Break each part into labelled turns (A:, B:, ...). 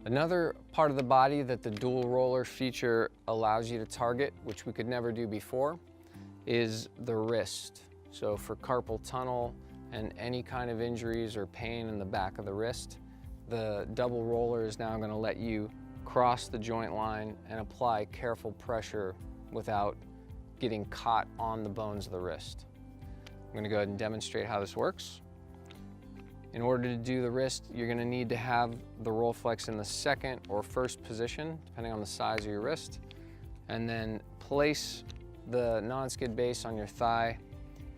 A: Another part of the body that the dual roller feature allows you to target, which we could never do before, is the wrist. So for carpal tunnel and any kind of injuries or pain in the back of the wrist, the double roller is now going to let you cross the joint line and apply careful pressure without getting caught on the bones of the wrist. I'm going to go ahead and demonstrate how this works. In order to do the wrist, you're going to need to have the Rolflex in the second or first position, depending on the size of your wrist, and then place the non-skid base on your thigh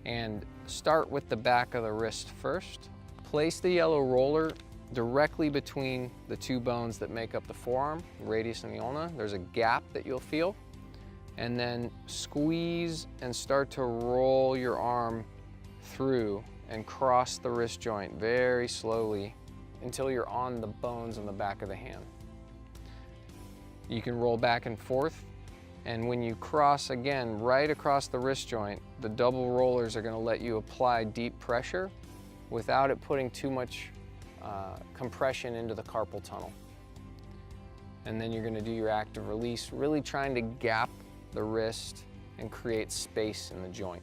A: and start with the back of the wrist first. Place the yellow roller directly between the two bones that make up the forearm, the radius and the ulna. There's a gap that you'll feel, and then squeeze and start to roll your arm through and cross the wrist joint very slowly until you're on the bones on the back of the hand. You can roll back and forth, and when you cross again right across the wrist joint, the double rollers are going to let you apply deep pressure without it putting too much compression into the carpal tunnel. And then you're going to do your active release, really trying to gap the wrist and create space in the joint.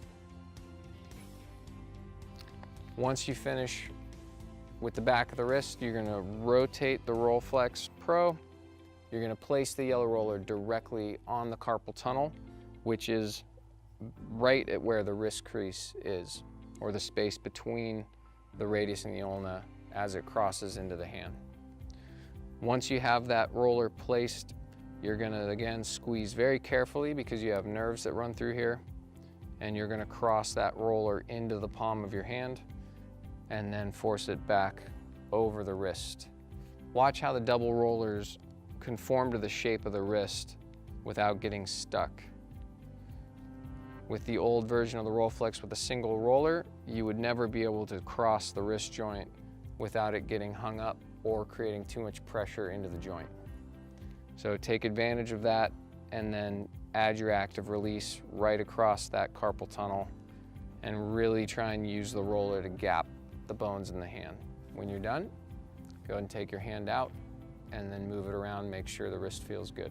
A: Once you finish with the back of the wrist, you're going to rotate the Rolflex Pro. You're going to place the yellow roller directly on the carpal tunnel, which is right at where the wrist crease is, or the space between the radius and the ulna as it crosses into the hand. Once you have that roller placed, you're going to again squeeze very carefully because you have nerves that run through here, and you're going to cross that roller into the palm of your hand and then force it back over the wrist. Watch how the double rollers conform to the shape of the wrist without getting stuck. With the old version of the Rolflex with a single roller, you would never be able to cross the wrist joint without it getting hung up or creating too much pressure into the joint. So take advantage of that and then add your active release right across that carpal tunnel and really try and use the roller to gap the bones in the hand. When you're done, go ahead and take your hand out and then move it around, make sure the wrist feels good.